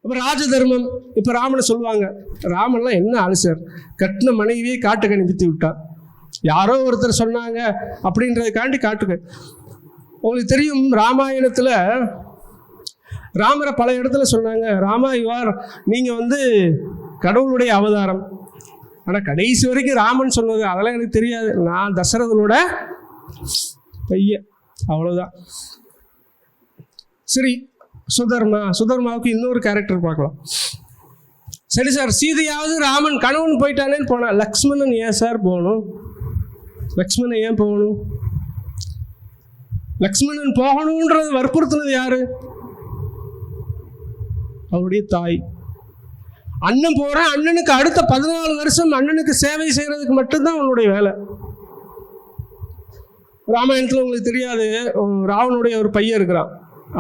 அப்போ ராஜ தர்மம். இப்போ ராமனை சொல்லுவாங்க, ராமன்லாம் என்ன ஆளு சார், கட்டின மனைவியே காட்டுக்கு அனுப்பித்து விட்டார், யாரோ ஒருத்தர் சொன்னாங்க அப்படின்றதுக்காண்டி காட்டுக்கு. உங்களுக்கு தெரியும் ராமாயணத்தில் ராமரை பல இடத்துல சொன்னாங்க, ராமா நீங்கள் கடவுளுடைய அவதாரம். ஆனால் கடைசி வரைக்கும் ராமன் சொன்னது அதெல்லாம் எனக்கு தெரியாது, நான் தசரதனோட பையன், அவ்வளோதான். சரி, சுதர்மாவுக்கு இன்னொரு கேரக்டர் பார்க்கலாம். சரி சார், சீதையாவது ராமன் கணவன் போயிட்டானேன்னு போனான், லக்ஷ்மணன் ஏன் சார் போகணும்? லக்ஷ்மணன் ஏன் போகணும்? லக்ஷ்மணன் போகணுன்றது வற்புறுத்தினது யாரு? அவருடைய தாய். அண்ணன் போகிறான், அண்ணனுக்கு அடுத்த 14 வருஷம் அண்ணனுக்கு சேவை செய்கிறதுக்கு மட்டும்தான் அவனுடைய வேலை. ராமாயணத்தில் உங்களுக்கு தெரியாது, ராவனுடைய ஒரு பையன் இருக்கிறான்,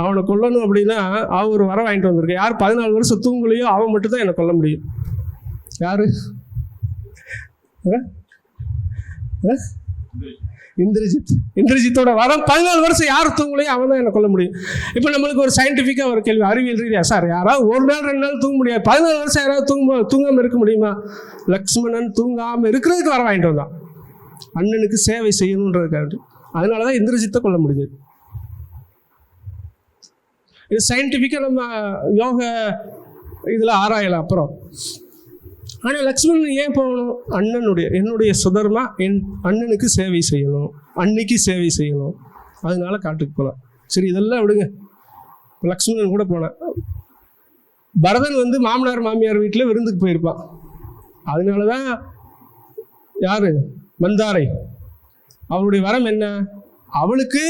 அவனை கொல்லணும் அப்படின்னா அவன் ஒரு வரம் வாங்கிட்டு வந்திருக்க. யார் 14 வருஷம் தூங்கலையோ அவன் மட்டும்தான் என்னை கொல்ல முடியும். யாரு? இந்திரஜித்தோட வரம் 14 வருஷம் யார் தூங்கலையோ அவன் தான் என்னை கொல்ல முடியும். இப்போ நம்மளுக்கு ஒரு சயின்டிஃபிக்காக ஒரு கேள்வி, அறிவியல் ரீதியாக, சார் யாராவது ஒரு நாள் 2 நாள் தூங்க முடியாது, 14 வருஷம் யாராவது தூங்காமல் இருக்க முடியுமா? லக்ஷ்மணன் தூங்காமல் இருக்கிறதுக்கு வரம் வாங்கிட்டு வந்தான், அண்ணனுக்கு சேவை செய்யணுன்றதுக்காக. அதனால தான் இந்திரஜித்தை கொல்ல முடிஞ்சது. இது சயின்டிஃபிக்காக நம்ம யோக இதில் ஆராயலாம் அப்புறம். ஆனால் லக்ஷ்மணன் ஏன் போகணும்? என்னுடைய சுதர்மா என் அண்ணனுக்கு சேவை செய்யணும், அன்னைக்கு சேவை செய்யணும், அதனால காட்டுக்கு போகலாம். சரி, இதெல்லாம் விடுங்க, லக்ஷ்மணன் கூட போனேன். பரதன் மாமனார் மாமியார் வீட்டில் விருந்துக்கு போயிருப்பான். அதனால தான் யார்? மந்தாரை. அவளுடைய வரம் என்ன? அவளுக்கு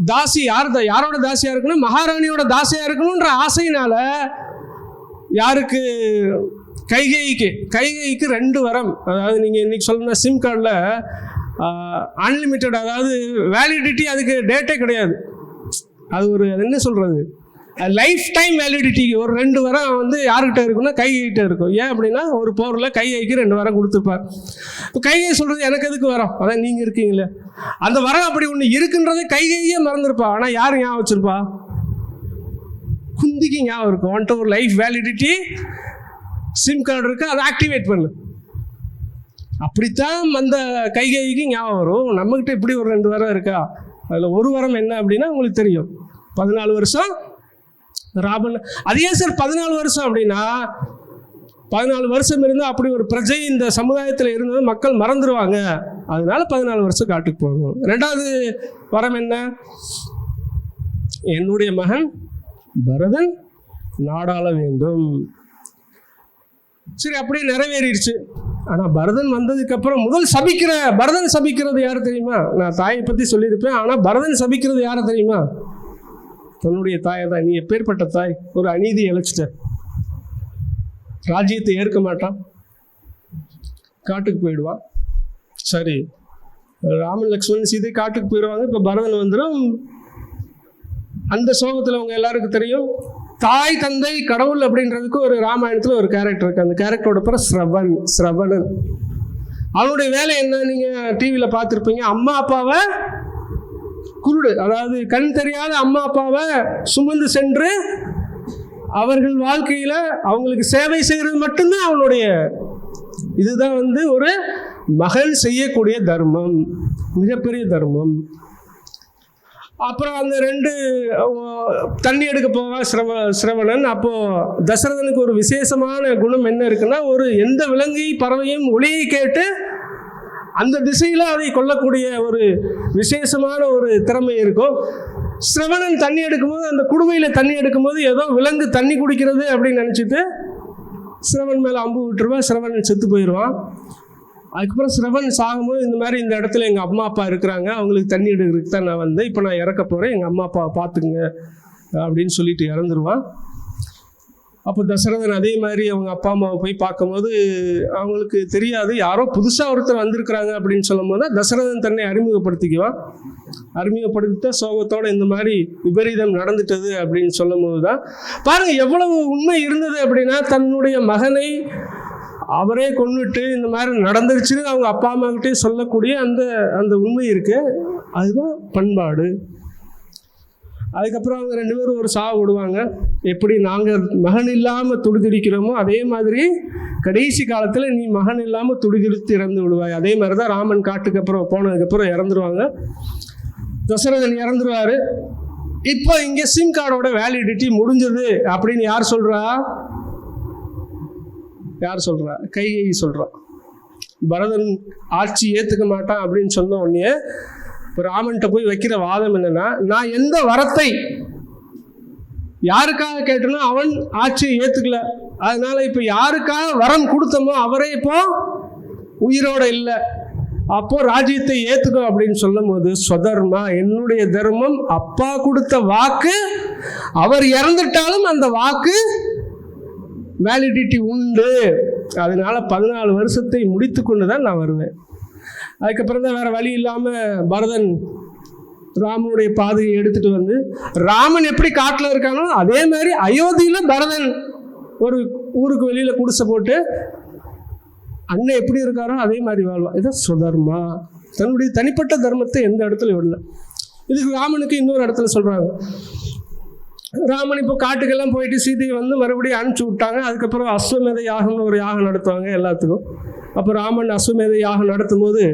தாசி யாரோட தாசியாக இருக்கணும்? மகாராணியோட தாசியாக இருக்கணுன்ற ஆசையினால யாருக்கு? கைகைக்கு 2 வரம். அதாவது நீங்கள் இன்றைக்கி சொல்லணும்னா சிம் கார்டில் அன்லிமிட்டட், அதாவது வேலிடிட்டி, அதுக்கு டேட்டே கிடையாது. அது என்ன சொல்கிறது, லைஃப் டைம் வேலிடிட்டி. ஒரு 2 வரம் யார்கிட்ட இருக்குன்னா கைகிட்ட இருக்கும். ஏன் அப்படின்னா ஒரு போரில் கைகைக்கு 2 வரம் கொடுத்துருப்பார். இப்போ கைகை சொல்கிறது எனக்கு எதுக்கு வரம், அதான் நீங்கள் இருக்கீங்களே, அந்த வரம் அப்படி ஒன்று இருக்குன்றதை கைகையே மறந்துருப்பா. ஆனால் யார் ஞாபகம் வச்சுருப்பா? குந்திக்கு ஞாபகம் இருக்கும். ஒன்ட்டு ஒரு லைஃப் வேலிடிட்டி சிம் கார்டு இருக்குது, அதை ஆக்டிவேட் பண்ணு. அப்படித்தான் அந்த கைகைக்கு ஞாபகம் வரும். நம்மக்கிட்ட இப்படி ஒரு 2 வரம் இருக்கா? அதில் ஒரு வரம் என்ன அப்படின்னா உங்களுக்கு தெரியும், 14 வருஷம் ராமன். அது ஏன் சார் 14 வருஷம் அப்படின்னா, 14 வருஷம் இருந்தால் அப்படி ஒரு பிரஜை இந்த சமுதாயத்தில் இருந்தது மக்கள் மறந்துடுவாங்க, அதனால 14 வருஷம் காட்டுக்கு போகணும். 2வது வரம் என்ன? என்னுடைய மகன் பரதன் நாடாள வேண்டும். சரி, அப்படியே நிறைவேறிடுச்சு. ஆனால் பரதன் வந்ததுக்கப்புறம் பரதன் சபிக்கிறது யார் தெரியுமா? நான் தாயை பற்றி சொல்லியிருப்பேன், ஆனால் பரதன் சபிக்கிறது யாரை தெரியுமா? தன்னுடைய தாயை தான். நீ எப்பேற்பட்ட தாய், ஒரு அநீதி இழைச்சிட்ட, ராஜ்யத்தை ஏற்க மாட்டான், காட்டுக்கு போயிடுவான். சரி, ராமன் லக்ஷ்மணன் சீதை காட்டுக்கு போயிடுவாங்க. இப்போ பரதன் வந்துடும். அந்த சோகத்தில் அவங்க எல்லாருக்கும் தெரியும், தாய் தந்தை கடவுள் அப்படின்றதுக்கு ஒரு ராமாயணத்தில் ஒரு கேரக்டர் இருக்குது. அந்த கேரக்டரோட பேர் ஸ்ரவணன். அவனுடைய வேலை என்ன? நீங்கள் டிவியில் பார்த்துருப்பீங்க, அம்மா அப்பாவை குருடு, அதாவது கண் தெரியாத அம்மா அப்பாவை சுமந்து சென்று அவர்கள் வாழ்க்கையில் அவங்களுக்கு சேவை செய்கிறது மட்டும்தான் அவனுடைய. இதுதான் ஒரு மகன் செய்யக்கூடிய தர்மம், மிகப்பெரிய தர்மம். அப்புறம் அந்த 2 தண்ணி எடுக்க போவான் சிரவணன். அப்போது தசரதனுக்கு ஒரு விசேஷமான குணம் என்ன இருக்குன்னா, எந்த விலங்கை பறவையும் ஒளியை கேட்டு அந்த திசையில் அதை கொல்லக்கூடிய ஒரு விசேஷமான ஒரு திறமை இருக்கும். சிரவணன் தண்ணி எடுக்கும்போது, அந்த குடுவையில் தண்ணி எடுக்கும்போது ஏதோ விலங்கு தண்ணி குடிக்கிறது அப்படின்னு நினச்சிட்டு சிரவன் மேலே அம்பு விட்டுருவான். சிரவணன் செத்து போயிடுவான். அதுக்கப்புறம் சிரவன் சாகும்போது, இந்த மாதிரி இந்த இடத்துல எங்கள் அம்மா அப்பா இருக்கிறாங்க, அவங்களுக்கு தண்ணி எடுக்கிறதுக்கு தான் நான் வந்தேன், இப்போ நான் இறக்க போகிறேன், எங்கள் அம்மா அப்பாவை பார்த்துக்குங்க அப்படின்னு சொல்லிட்டு இறந்துருவான். அப்போ தசரதன் அதே மாதிரி அவங்க அப்பா அம்மாவை போய் பார்க்கும்போது அவங்களுக்கு தெரியாது, யாரோ புதுசாக ஒருத்தர் வந்திருக்கிறாங்க அப்படின்னு சொல்லும் போது தசரதன் தன்னை அறிமுகப்படுத்திக்குவான். அறிமுகப்படுத்திட்ட சோகத்தோடு இந்த மாதிரி விபரீதம் நடந்துட்டது அப்படின்னு சொல்லும் போது தான் பாருங்கள் எவ்வளவு உண்மை இருந்தது அப்படின்னா, தன்னுடைய மகனை அவரே கொண்டுட்டு இந்த மாதிரி நடந்துருச்சுன்னு அவங்க அப்பா அம்மாக்கிட்டே சொல்லக்கூடிய அந்த உண்மை இருக்கு. அதுதான் பண்பாடு. அதுக்கப்புறம் அவங்க 2 பேரும் ஒரு சாவு விடுவாங்க. எப்படி நாங்கள் மகன் இல்லாமல் துடிதுடிக்கிறோமோ அதே மாதிரி கடைசி காலத்தில் நீ மகன் இல்லாமல் துடிதுடித்து இறந்து விடுவாய். அதே மாதிரி தான் ராமன் காட்டுக்கு அப்புறம் போனதுக்கப்புறம் இறந்துருவாங்க. தசரதன் இறந்துருவார். இப்போ இங்கே சிம் கார்டோட வேலிடிட்டி முடிஞ்சது அப்படின்னு யார் சொல்கிறா? கைகேயி சொல்கிறா. பரதன் ஆட்சி ஏற்றுக்க மாட்டான் அப்படின்னு சொன்ன உடனே இப்போ ராமன்கிட்ட போய் வைக்கிற வாதம் என்னன்னா, நான் எந்த வரத்தை யாருக்காக கேட்டனோ அவன் ஆட்சியை ஏற்றுக்கல, அதனால இப்போ யாருக்காக வரம் கொடுத்தோமோ அவரே இப்போ உயிரோட இல்லை, அப்போ ராஜ்யத்தை ஏற்றுக்கோ அப்படின்னு சொல்லும் போது, ஸ்வதர்மா என்னுடைய தர்மம், அப்பா கொடுத்த வாக்கு, அவர் இறந்துட்டாலும் அந்த வாக்கு வேலிடிட்டி உண்டு, அதனால 14 வருஷத்தை முடித்து கொண்டு தான் நான் வருவேன். அதுக்கப்புறம் தான் வேற வழி இல்லாமல் பரதன் ராமனுடைய பாதையை எடுத்துட்டு வந்து, ராமன் எப்படி காட்டில் இருக்கானோ அதே மாதிரி அயோத்தியில் பரதன் ஒரு ஊருக்கு வெளியில் குடிசை போட்டு அண்ணன் எப்படி இருக்காரோ அதே மாதிரி வாழ்வான். இதான் சுதர்மா. தன்னுடைய தனிப்பட்ட தர்மத்தை எந்த இடத்துல விடல. இதுக்கு ராமனுக்கு இன்னொரு இடத்துல சொல்கிறாங்க. ராமன் இப்போ காட்டுக்கெல்லாம் போயிட்டு சீதையை வந்து மறுபடியும் அனுப்பிச்சி விட்டாங்க. அதுக்கப்புறம் அஸ்வமேத யாகம்னு ஒரு யாகம் நடத்துவாங்க எல்லாத்துக்கும். அப்போ ராமன் அஸ்வமேத யாகம் நடத்தும் போது,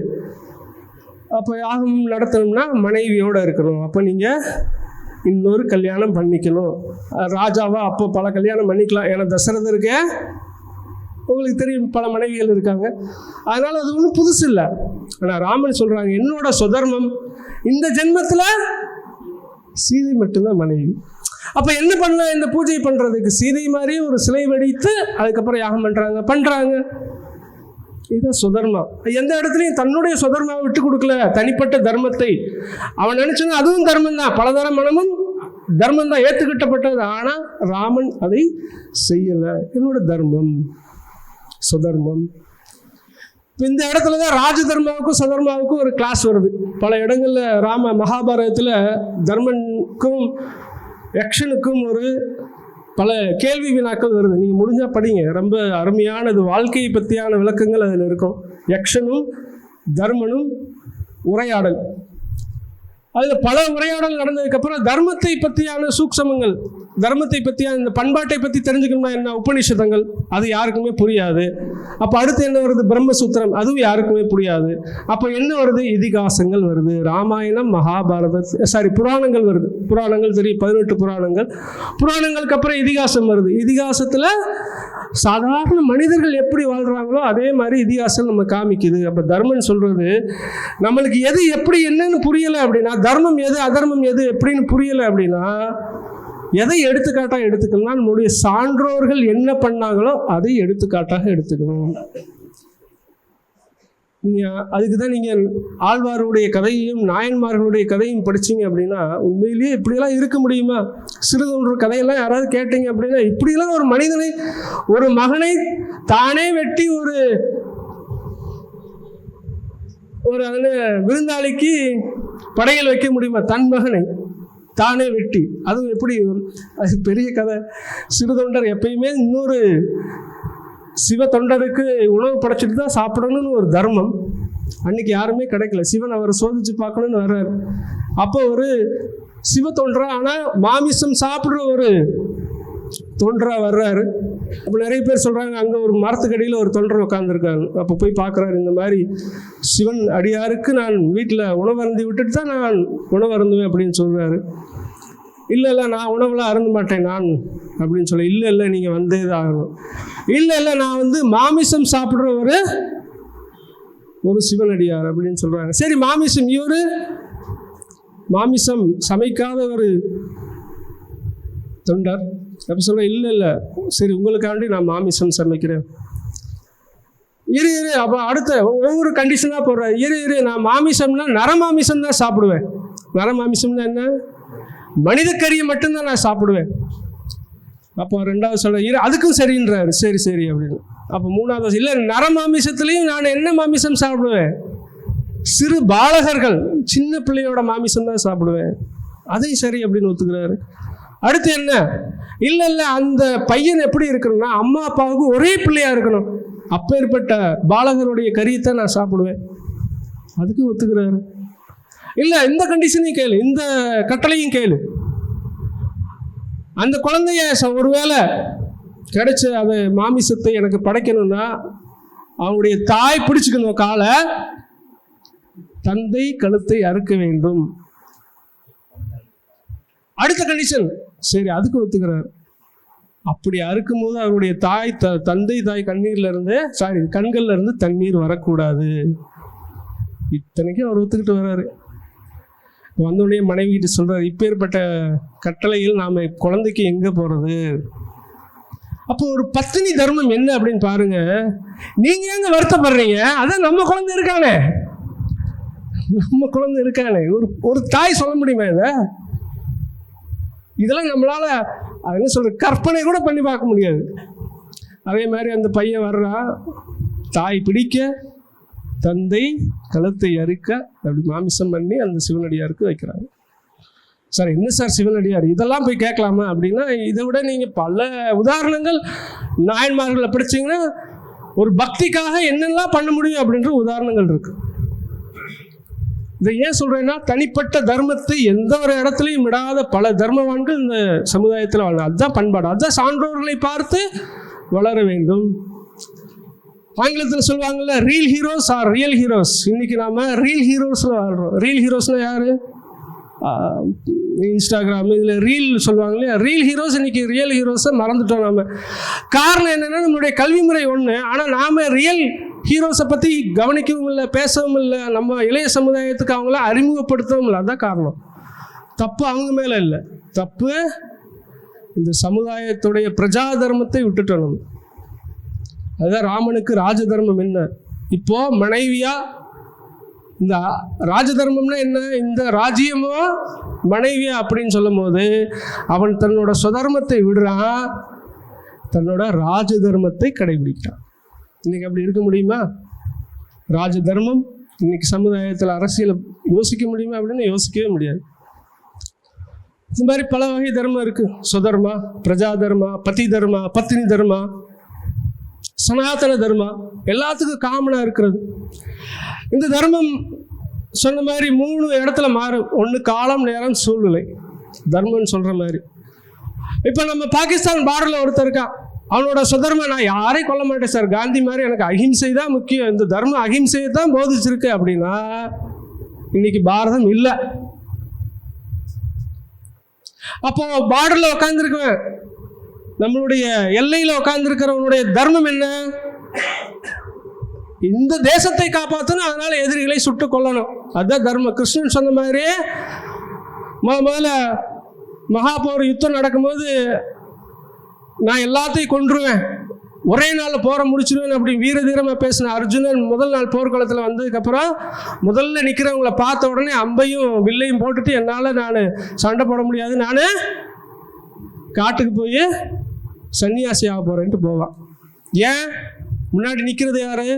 அப்போ யாகம் நடத்தணும்னா மனைவியோடு இருக்கணும், அப்போ நீங்கள் இன்னொரு கல்யாணம் பண்ணிக்கணும். ராஜாவா அப்போ பல கல்யாணம் பண்ணிக்கலாம், ஏன்னா தசரதருக்கு உங்களுக்கு தெரியும் பல மனைவிகள் இருக்காங்க, அதனால் அது ஒன்றும் புதுசு இல்லை. ஆனால் ராமன் சொல்கிறாங்க, என்னோட சுதர்மம் இந்த ஜென்மத்தில் சீதை மட்டும்தான் மனைவி. அப்போ என்ன பண்ணலாம் இந்த பூஜை பண்ணுறதுக்கு? சீதை மாதிரி ஒரு சிலை வடித்து அதுக்கப்புறம் யாகம் பண்ணுறாங்க. இதுதான் சுதர்மா. எந்த இடத்துலையும் தன்னுடைய சுதர்மாவை விட்டு கொடுக்கல, தனிப்பட்ட தர்மத்தை. அவன் நினைச்சாங்க அதுவும் தர்மம் தான், பலதர மனமும் தர்மம் தான், ஏற்றுக்கிட்டப்பட்டது. ஆனால் ராமன் அதை செய்யலை. என்னோட தர்மம் சுதர்மம். இந்த இடத்துல தான் ராஜ தர்மாவுக்கும் சுதர்மாவுக்கும் ஒரு கிளாஸ் வருது. பல இடங்களில் மகாபாரதத்தில் தர்மனுக்கும் யக்ஷனுக்கும் ஒரு பல கேள்வி வினாக்கள் வருது. நீங்கள் முடிஞ்சால் படிங்க, ரொம்ப அருமையானது. வாழ்க்கையை பற்றியான விளக்கங்கள் அதில் இருக்கும். யக்ஷனும் தர்மனும் உரையாடல், அதில் பல உரையாடல் நடந்ததுக்கப்புறம் தர்மத்தை பற்றியான சூக்ஷமங்கள், தர்மத்தை பற்றியான இந்த பண்பாட்டை பற்றி தெரிஞ்சுக்கணும்னா என்ன, உபநிஷதங்கள், அது யாருக்குமே புரியாது. அப்போ அடுத்து என்ன வருது, பிரம்மசூத்திரம், அதுவும் யாருக்குமே புரியாது. அப்போ என்ன வருது, இதிகாசங்கள் வருது. ராமாயணம், புராணங்கள் வருது. புராணங்கள் தெரியும், 18 புராணங்கள். புராணங்களுக்கு அப்புறம் இதிகாசம் வருது. இதிகாசத்தில் சாதாரண மனிதர்கள் எப்படி வாழ்கிறாங்களோ அதே மாதிரி இதிகாசம் நம்ம காமிக்குது. அப்போ தர்மன் சொல்கிறது, நம்மளுக்கு எது எப்படி என்னன்னு புரியலை அப்படின்னா, தர்மம் எது அதர்மம் எது எப்படின்னு புரியலை அப்படின்னா, எதை எடுத்துக்காட்டாக எடுத்துக்கணும்னா நம்முடைய சான்றோர்கள் என்ன பண்ணாங்களோ அதை எடுத்துக்காட்டாக எடுத்துக்கணும். நீங்கள் அதுக்கு தான் நீங்கள் ஆழ்வாருடைய கதையையும் நாயன்மார்களுடைய கதையும் படிச்சிங்க அப்படின்னா, உண்மையிலேயே இப்படியெல்லாம் இருக்க முடியுமா? சிறுதொன்று கதையெல்லாம் யாராவது கேட்டீங்க அப்படின்னா, இப்படியெல்லாம் ஒரு மனிதனை, ஒரு மகனை தானே வெட்டி ஒரு அதில் விருந்தாளிக்கு படையல் வைக்க முடியுமா? தன் மகனை தானே வெட்டி, அதுவும் எப்படி? அது பெரிய கதை. சிறுதொண்டர் எப்பயுமே இன்னொரு சிவ தொண்டருக்கு உணவு படைச்சிட்டு தான் சாப்பிடணும்னு ஒரு தர்மம். அன்னைக்கு யாருமே கிடைக்கல, சிவன் அவரை சோதிச்சு பார்க்கணும்னு வர்றாரு. அப்போ ஒரு சிவ தொண்டரா, ஆனால் மாமிசம் சாப்பிட்ற ஒரு தொண்டரா வர்றாரு. அப்போ நிறைய பேர் சொல்கிறாங்க, அங்கே ஒரு மரத்துக்கடியில் ஒரு தொண்டர் உட்காந்துருக்காங்க. அப்போ போய் பார்க்குறாரு, இந்த மாதிரி சிவன் அடியாருக்கு நான் வீட்டில் உணவு அருந்தி விட்டுட்டு தான் நான் உணவு அருந்துவேன் அப்படின்னு சொல்கிறாரு. இல்லை நான் உணவுலாம் அருந்த மாட்டேன் நான் அப்படின்னு சொல்லி, இல்லை நீங்கள் வந்தே தான் ஆகணும். இல்லை நான் மாமிசம் சாப்பிட்ற ஒரு சிவனடியார் அப்படின்னு சொல்கிறாங்க. சரி, மாமிசம், இவர் மாமிசம் சமைக்காத ஒரு தொண்டர். அப்போ சொல்கிறேன், இல்லை சரி உங்களுக்காண்டி நான் மாமிசம் சமைக்கிறேன். இரு அப்போ அடுத்த ஒவ்வொரு கண்டிஷனாக போடுறேன். இரு நான் மாமிசம்னா நரமாமிசம் தான் சாப்பிடுவேன். நரமாமிசம்னா என்ன? மனிதக்கறியை மட்டும்தான் நான் சாப்பிடுவேன். அப்போ 2வது சொல்ல, அதுக்கும் சரின்றாரு. சரி அப்படின்னு. அப்போ 3வது, இல்லை நரமாமிசத்துலேயும் நான் என்ன மாமிசம் சாப்பிடுவேன்? சிறு பாலகர்கள், சின்ன பிள்ளையோட மாமிசம் தான் சாப்பிடுவேன். அதையும் சரி அப்படின்னு ஒத்துக்கிறாரு. அடுத்து என்ன? இல்லை அந்த பையன் எப்படி இருக்கணும்னா அம்மா அப்பாவுக்கு ஒரே பிள்ளையா இருக்கணும், அப்பேற்பட்ட பாலகருடைய கறியைத்தான் நான் சாப்பிடுவேன். அதுக்கு ஒத்துக்கிறாரு. இல்லை இந்த கண்டிஷனையும் கேளு, இந்த கட்டளையும் கேளு. அந்த குழந்தைய ஒருவேளை கிடைச்ச அது மாமிசத்தை எனக்கு படைக்கணும்னா அவனுடைய தாய் பிடிச்சுக்கணும் காலை, தந்தை கழுத்தை அறுக்க வேண்டும். அடுத்த கண்டிஷன், சரி அதுக்கு ஒத்துக்கிறார். அப்படி அறுக்கும் போது அவருடைய தந்தை தாய் கண்கள்ல இருந்து தண்ணீர் வரக்கூடாது. இத்தனைக்கும் அவர் ஒத்துக்கிட்டு வர்றாரு. வந்தோடனே மனைவி கிட்ட சொல்றாரு, இப்பேற்பட்ட கட்டளையில் நாம குழந்தைக்கு எங்க போறது? அப்போ ஒரு பத்தினி தர்மம் என்ன அப்படின்னு பாருங்க. நீங்க எங்க வருத்தப்படுறீங்க? அதான் நம்ம குழந்தை இருக்கானே, நம்ம குழந்தை இருக்கானே. ஒரு தாய் சொல்ல முடியுமா இதெல்லாம் நம்மளால என்ன சொல்ற கற்பனை கூட பண்ணி பார்க்க முடியாது. அதே மாதிரி அந்த பையன் வர்றா, தாய் பிடிக்க, தந்தை கழுத்தை அறுக்க, அப்படி மாமிசம் பண்ணி அந்த சிவனடியாருக்கு வைக்கிறாங்க. சார் என்ன சார் சிவனடியார், இதெல்லாம் போய் கேட்கலாமா அப்படின்னா, இதை விட நீங்கள் பல உதாரணங்கள் நாயன்மார்களை படிச்சிங்கன்னா ஒரு பக்திக்காக என்னெல்லாம் பண்ண முடியும் அப்படின்ற உதாரணங்கள் இருக்கு. இதை ஏன் சொல்றேன்னா, தனிப்பட்ட தர்மத்தை எந்த ஒரு இடத்துலையும் விடாத பல தர்மவான்கள் இந்த சமுதாயத்தில் வாழ. அதுதான் பண்பாடு, அதுதான் சான்றோர்களை பார்த்து வளர வேண்டும். ஆங்கிலத்தில் சொல்லுவாங்கல்ல, reel heroes are real heroes. இன்னைக்கு நாம ரீல் ஹீரோஸ்ல வாழ்றோம். ரீல் ஹீரோஸ்னா யாரு? இன்ஸ்டாகிராம் இதில் ரீல் சொல்லுவாங்க இல்லையா, ரீல் ஹீரோஸ். இன்னைக்கு ரியல் ஹீரோஸை மறந்துட்டோம் நாம. காரணம் என்னன்னா, நம்மளுடைய கல்வி முறை ஒன்று, ஆனால் நாம ரியல் ஹீரோஸை பற்றி கவனிக்கவும் இல்லை, பேசவும் இல்லை, நம்ம இளைய சமுதாயத்துக்கு அவங்கள அறிமுகப்படுத்தவும் இல்லை. அதுதான் காரணம். தப்பு அவங்க மேலே இல்லை, தப்பு இந்த சமுதாயத்துடைய பிரஜா தர்மத்தை விட்டுட்டோம் நம்ம. அதுதான் ராமனுக்கு ராஜ தர்மம் என்ன. இப்போ மனைவியா இந்த ராஜ தர்மம்னா என்ன, இந்த ராஜ்யமோ மனைவியா அப்படின்னு சொல்லும் போது அவன் தன்னோட சுதர்மத்தை விடுறான், தன்னோட ராஜ தர்மத்தை கடைபிடிக்கிறான். இன்னைக்கு அப்படி இருக்க முடியுமா? ராஜ தர்மம் இன்னைக்கு சமுதாயத்தில் அரசியல் யோசிக்க முடியுமா அப்படின்னு யோசிக்கவே முடியாது. இந்த மாதிரி பல வகை தர்மம் இருக்கு. சுதர்மா, பிரஜா தர்மா, பதி தர்மா, பத்னி தர்மா, சனாதன தர்மா, எல்லாத்துக்கும் காமனா இருக்கிறது. இந்த தர்மம் சொன்ன மாதிரி 3 இடத்துல மாறும். ஒன்று காலம், நேரம், சூழ்நிலை. தர்மம்னு சொல்ற மாதிரி இப்போ நம்ம பாகிஸ்தான் பார்டர்ல ஒருத்தர் இருக்கான், அவனோட சுதர்மா, நான் யாரையும் கொல்ல மாட்டேன் சார், காந்தி மாதிரி எனக்கு அஹிம்சை தான் முக்கியம், இந்த தர்மம் அஹிம்சையை தான் போதிச்சிருக்கு அப்படின்னா இன்னைக்கு பாரதம் இல்லை. அப்போ பார்டர்ல உட்காந்துருக்குவேன், நம்மளுடைய எல்லையில் உட்கார்ந்துருக்கிறவனுடைய தர்மம் என்ன? இந்த தேசத்தை காப்பாற்றணும், அதனால எதிரிகளை சுட்டு கொல்லணும். அதுதான் தர்மம். கிருஷ்ணன் சொன்ன மாதிரி முதல்ல மகாபோர் யுத்தம் நடக்கும்போது நான் எல்லாத்தையும் கொன்றுவேன், ஒரே நாளில் போரை முடிச்சிருவேன் அப்படி வீர தீரமாக பேசின அர்ஜுனன் முதல் நாள் போர்க்களத்தில் வந்ததுக்கப்புறம் முதல்ல நிற்கிறவங்களை பார்த்த உடனே அம்பையும் வில்லையும் போட்டுட்டு என்னால் நான் சண்டை போட முடியாது, நான் காட்டுக்கு போய் சன்னியாசி ஆக போகிறேன்ட்டு போவான். ஏன்? முன்னாடி நிற்கிறது யாரு?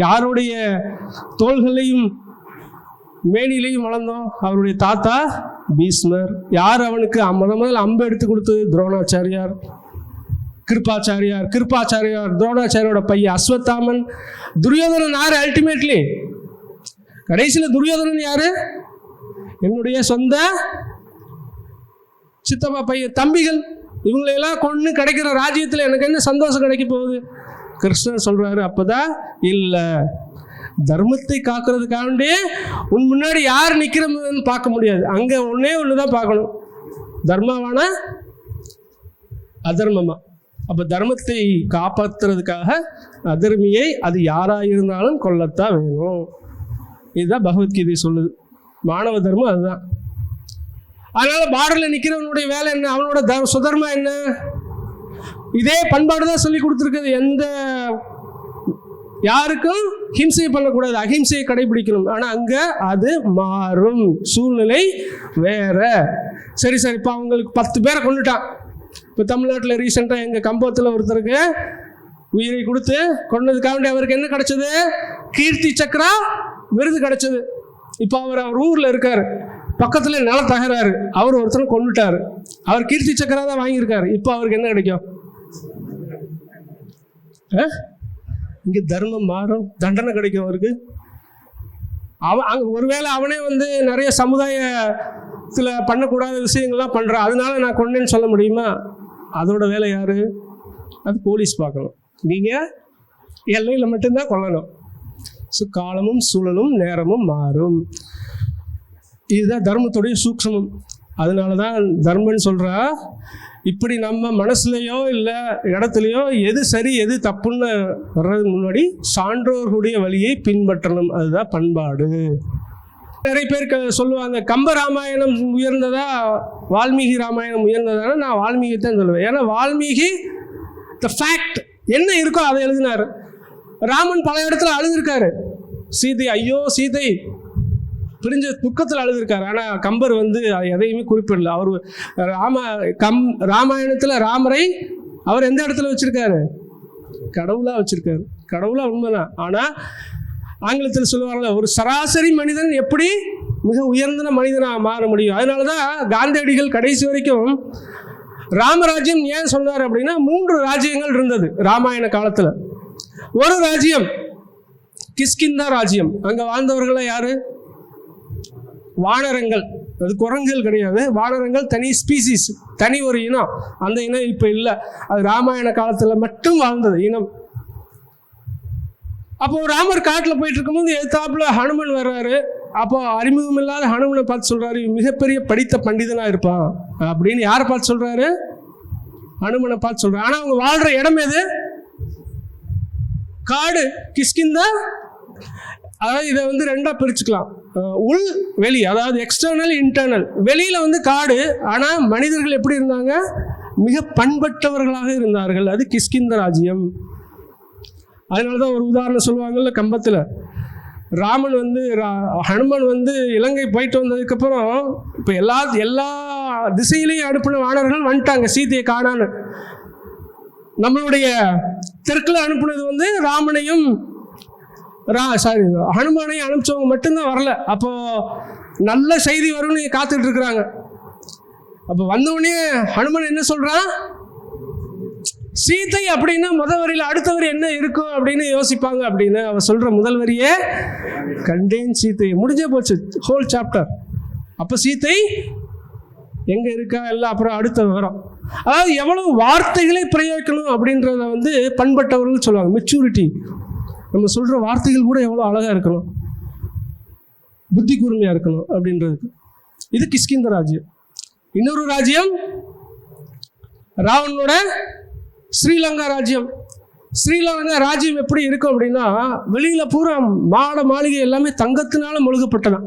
யாருடைய தோள்களையும் மேனிலையும் வளர்ந்தோம்? அவருடைய தாத்தா பீஷ்மர். யார் அவனுக்கு முதல் அம்பு எடுத்து கொடுத்தது? துரோணாச்சாரியார், கிருபாச்சாரியார், துரோணாச்சாரியோட பையன் அஸ்வத்தாமன். துரியோதனன் யாரு? அல்டிமேட்லி கடைசியில் துரியோதனன் யாரு? என்னுடைய சொந்த சித்தப்பா பையன், தம்பிகள். இவங்களையெல்லாம் கொண்டு கிடைக்கிற ராஜ்யத்தில் எனக்கு என்ன சந்தோஷம் கிடைக்க போகுது? கிருஷ்ணன் சொல்றாரு, அப்பதான் இல்லை, தர்மத்தை காக்கிறதுக்காண்டி உன் முன்னாடி யார் நிற்கிறன்னு பார்க்க முடியாது, அங்க ஒன்னே ஒண்ணுதான் பார்க்கணும், தர்மமான அதர்மமா. அப்ப தர்மத்தை காப்பாற்றுறதுக்காக அதர்மியை அது யாரா இருந்தாலும் கொல்லத்தான் வேணும். இதுதான் பகவத்கீதை சொல்லுது. மாணவ தர்மம் அதுதான். அதனால பார்டர்ல நிற்கிறவனுடைய வேலை என்ன? அவனோட சுதர்மா என்ன? இதே பண்பாடு தான் சொல்லி கொடுத்துருக்குது. எந்த யாருக்கும் ஹிம்சை பண்ணக்கூடாது, அஹிம்சையை கடைபிடிக்கணும். ஆனால் அங்கே அது மாறும், சூழ்நிலை வேற. சரி சார், இப்போ அவங்களுக்கு 10 பேரை கொண்டுட்டான். இப்போ தமிழ்நாட்டில் ரீசெண்டாக எங்கள் கம்பத்தில் ஒருத்தருக்கு உயிரை கொடுத்து கொண்டதுக்காக அவருக்கு என்ன கிடைச்சது? கீர்த்தி சக்ரா விருது கிடைச்சது. இப்போ அவர் ஊரில் இருக்கார், பக்கத்தில் நில தகராறு, அவர் ஒருத்தனை கொண்டுட்டார், அவர் கீர்த்தி சக்கரா தான் வாங்கியிருக்காரு. இப்போ அவருக்கு என்ன கிடைக்கும்? இங்கே தர்மம் மாறும், தண்டனை கிடைக்கும் அவருக்கு. அங்கே ஒருவேளை அவனே நிறைய சமுதாய சில பண்ணக்கூடாத விஷயங்கள்லாம் பண்ணுறான், அதனால நான் கொண்டேன்னு சொல்ல முடியுமா? அதோட வேலை யார்? அது போலீஸ் பார்க்கணும். நீங்கள் எல்லையில் மட்டும்தான் கொள்ளணும். ஸோ காலமும் சூழலும் நேரமும் மாறும். இதுதான் தர்மத்துடைய சூக்ஷமம். அதனால தான் தர்மன்னு சொல்கிறா, இப்படி நம்ம மனசுலையோ இல்லை இடத்துலையோ எது சரி எது தப்புன்னு வர்றதுக்கு முன்னாடி சான்றோர்களுடைய வழியை பின்பற்றணும். அதுதான் பண்பாடு. நிறைய பேர் சொல்லுவாங்க, கம்ப ராமாயணம் உயர்ந்ததா வால்மீகி ராமாயணம் உயர்ந்ததானா? நான் வால்மீகி தான் சொல்லுவேன். ஏன்னா வால்மீகி த ஃபேக்ட் என்ன இருக்கோ அதை எழுதினார். ராமன் பல இடத்துல அழுதுருக்காரு. சீதை, ஐயோ சீதை பிரிஞ்ச துக்கத்தில் அழுதுருக்காரு. ஆனால் கம்பர் வந்து எதையுமே குறிப்பிடல. அவர் ராமாயணத்தில் ராமரை அவர் எந்த இடத்துல வச்சிருக்காரு? கடவுளாக வச்சிருக்காரு. கடவுளாக உண்மைதான். ஆனால் ஆங்கிலத்தில் சொல்லுவாங்க, ஒரு சராசரி மனிதன் எப்படி மிக உயர்ந்த மனிதனாக மாற முடியும். அதனால தான் காந்தியடிகள் கடைசி வரைக்கும் ராமராஜ்யம் ஏன் சொன்னார் அப்படின்னா, 3 ராஜ்யங்கள் இருந்தது ராமாயண காலத்தில். ஒரு ராஜ்யம் கிஷ்கிந்தா ராஜ்யம். அங்கே வாழ்ந்தவர்கள் யாரு? வானரங்கள். அது குரங்குகள் கிடையாது, வானரங்கள் தனி ஸ்பீசிஸ், தனி ஒரு இனம். அந்த இனம் இப்போ இல்லை, அது ராமாயண காலத்தில் மட்டும் வாழ்ந்தது இனம். அப்போ ராமர் காட்டில் போயிட்டு இருக்கும்போது எதிர்த்தாப்புல ஹனுமன் வர்றாரு. அப்போ அறிமுகம் இல்லாத ஹனுமனை பார்த்து சொல்றாரு, மிகப்பெரிய படித்த பண்டிதனா இருப்பான் அப்படின்னு. யாரை பார்த்து சொல்றாரு? ஹனுமனை பார்த்து சொல்றாரு. ஆனா அவங்க வாழ்ற இடம் எது? காடு, கிஷ்கிந்தா. அதாவது இதை வந்து 2ஆ பிரிச்சுக்கலாம், உள் வெளி, அதாவது எக்ஸ்டர்னல் இன்டர்னல். வெளியில வந்து காடு, ஆனா மனிதர்கள் எப்படி இருந்தாங்க? மிக பண்பட்டவர்களாக இருந்தார்கள். அது கிஷ்கிந்த ராஜ்யம். அதனாலதான் ஒரு உதாரணம் சொல்லுவாங்கல்ல கம்பத்தில், ராமன் வந்து ஹனுமன் வந்து இலங்கை போயிட்டு வந்ததுக்கப்புறம் இப்போ எல்லா திசையிலையும் அனுப்பின வானர்கள் வந்துட்டாங்க சீதையை காணான்னு. நம்மளுடைய தெற்கில் அனுப்புனது வந்து ராமனையும் ஹனுமானையும் அனுப்பிச்சவங்க மட்டும்தான் வரல. அப்போ நல்ல செய்தி வரும்னு காத்துட்டு இருக்கிறாங்க. அப்போ வந்தவுடனே ஹனுமன் என்ன சொல்றான்? சீதை அப்படின்னா முதல் வரியில் அடுத்த வரி என்ன இருக்கும் அப்படின்னு யோசிப்பாங்க. அப்படின்னு அவ சொல்ற முதல் வரியே கண்டேன் சீதை, முடிஞ்சே போச்சு ஹோல் சாப்டர். அப்போ சீதை எங்க இருக்கா எல்லாம் அப்புறம் அடுத்த வரும். அதாவது எவ்வளவு வார்த்தைகளை பிரயோகிக்கணும் அப்படின்றத வந்து பண்பட்டவர்கள் சொல்லுவாங்க. மெச்சூரிட்டி. நம்ம சொல்ற வார்த்தைகள் கூட எவ்வளோ அழகா இருக்கணும், புத்தி கூர்மையா இருக்கணும் அப்படின்றதுக்கு. இது கிஷ்கிந்த ராஜ்யம். இன்னொரு ராஜ்யம் ராவணனோட ஸ்ரீலங்கா ராஜ்யம். ஸ்ரீலங்கா ராஜ்யம் எப்படி இருக்கும் அப்படின்னா, வெளியில பூரா மாளிகை எல்லாமே தங்கத்தினால முழுகப்பட்டதான்.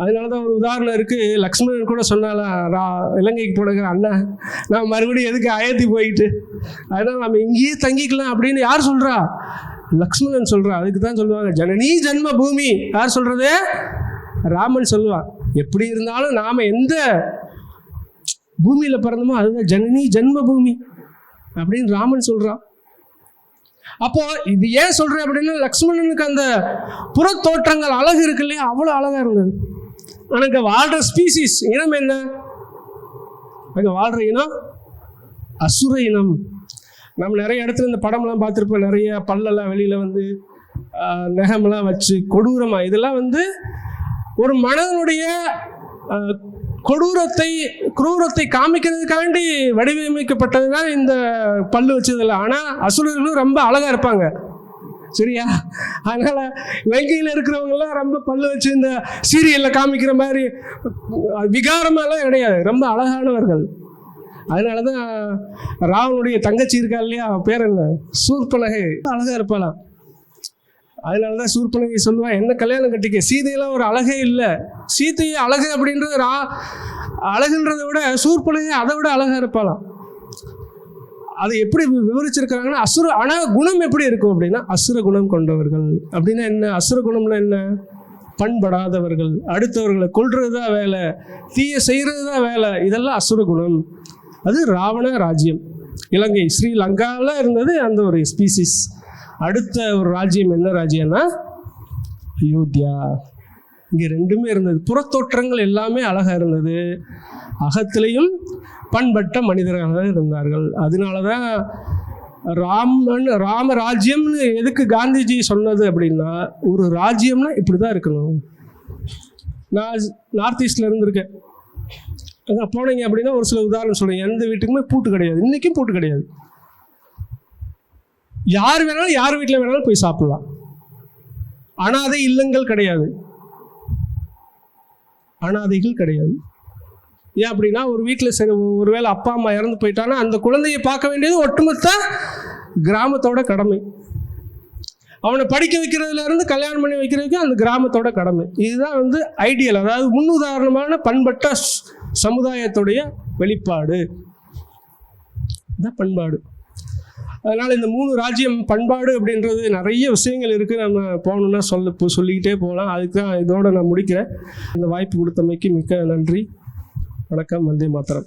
அதனால தான் ஒரு உதாரணம் இருக்கு. லக்ஷ்மணன் கூட சொன்னாலாம், இலங்கைக்கு போடுகிற அண்ணா, நான் மறுபடியும் எதுக்கு அயோத்தி போயிட்டு, அதனால நம்ம இங்கேயே தங்கிக்கலாம் அப்படின்னு யார் சொல்றா? லக்ஷ்மணன் சொல்றா. அதுக்கு தான் சொல்லுவாங்க ஜனனி ஜன்ம பூமி. யார் சொல்றது? ராமன் சொல்லுவான். எப்படி இருந்தாலும் நாம எந்த பூமியில பிறந்தோமோ அதுதான் ஜனனி ஜன்ம பூமி அப்படின்னு ராமன் சொல்றான். அப்போ இது ஏன் சொல்றேன் அப்படின்னா, லக்ஷ்மணனுக்கு அந்த புற தோற்றங்கள் அழகு இருக்கு இல்லையா, அவ்வளோ அழகா இருந்தது. ஆனால் அங்கே வாழ்ற ஸ்பீசிஸ் இனம் என்ன? அங்கே வாழ்ற இனம் அசுர இனம். நம்ம நிறைய இடத்துல இந்த படம்லாம் பார்த்துருப்போம். நிறைய பல்லெல்லாம் வெளியில வந்து நகமெல்லாம் வச்சு கொடூரமாக, இதெல்லாம் வந்து ஒரு மனிதனுடைய குரூரத்தை காமிக்கிறதுக்காண்டி வடிவமைக்கப்பட்டது தான் இந்த பல்லு வச்சதில்லை. ஆனால் அசுரர்களும் ரொம்ப அழகா இருப்பாங்க, சரியா? அதனால வெங்கையில் இருக்கிறவங்கெல்லாம் ரொம்ப பல்லு வச்சு இந்த சீரியலில் காமிக்கிற மாதிரி விகாரமெல்லாம் கிடையாது, ரொம்ப அழகானவர்கள். அதனால தான் ராவனுடைய தங்கச்சி இருக்கா இல்லையா, பேர் என்ன, சூர்பனகை, அழகா இருப்பாளாம். அதனால தான் சூர்பனகை சொல்லுவான், என்ன கல்யாணம் கட்டிக்க, சீதையெல்லாம் ஒரு அழகே இல்லை. சீதையை அழகு அப்படின்றது அழகுன்றதை விட சூர்பனகை அதை விட அழகா இருப்பாளாம். அது எப்படி விவரிச்சிருக்கிறாங்கன்னா, ஆனால் குணம் எப்படி இருக்கும் அப்படின்னா, அசுர குணம் கொண்டவர்கள். அப்படின்னா என்ன? அசுர குணம்னா என்ன? பண்படாதவர்கள், அடுத்தவர்களை கொல்றது தான் வேலை, தீய செய்கிறது தான் வேலை, இதெல்லாம் அசுர குணம். அது ராவண ராஜ்யம். இலங்கை ஸ்ரீலங்காவில் இருந்தது அந்த ஒரு ஸ்பீசிஸ். அடுத்த ஒரு ராஜ்யம் என்ன ராஜ்யம்னா அயோத்தியா. இங்கே ரெண்டுமே இருந்தது. புறத்தோற்றங்கள் எல்லாமே அழகாக இருந்தது, அகத்திலையும் பண்பட்ட மனிதர்களாக இருந்தார்கள். அதனால தான் ராமராஜ்யம்னு எதுக்கு காந்திஜி சொன்னது அப்படின்னா, ஒரு ராஜ்யம்னா இப்படி தான் இருக்கணும். நான் நார்த் ஈஸ்டில் இருந்திருக்கேன். அங்கே போனீங்க அப்படின்னா ஒரு சில உதாரணம் சொல்கிறேன். எந்த வீட்டுக்குமே பூட்டு கிடையாது, இன்றைக்கும் பூட்டு கிடையாது. யார் வேணாலும் யார் வீட்டில் வேணாலும் போய் சாப்பிடலாம். அனாதை இல்லங்கள் கிடையாது, அனாதைகள் கிடையாது. ஏன் அப்படின்னா ஒரு வீட்டில் சரி ஒருவேளை அப்பா அம்மா இறந்து போயிட்டாங்கன்னா அந்த குழந்தையை பார்க்க வேண்டியது ஒட்டுமொத்த கிராமத்தோட கடமை. அவனை படிக்க வைக்கிறதுலேருந்து கல்யாணம் பண்ணி வைக்கிறதுக்கு அந்த கிராமத்தோட கடமை. இதுதான் ஐடியல், அதாவது முன்னுதாரணமான பண்பட்ட சமுதாயத்துடைய வெளிப்பாடு தான் பண்பாடு. அதனால் இந்த 3 ராஜ்யம் பண்பாடு அப்படின்றது நிறைய விஷயங்கள் இருக்குது. நம்ம போகணுன்னா சொல்லிக்கிட்டே போகலாம். அதுக்கு தான் இதோடு நான் முடிக்கிறேன். இந்த வாய்ப்பு கொடுத்தமைக்கு மிக்க நன்றி. வணக்கம். வந்தே மாதரம்.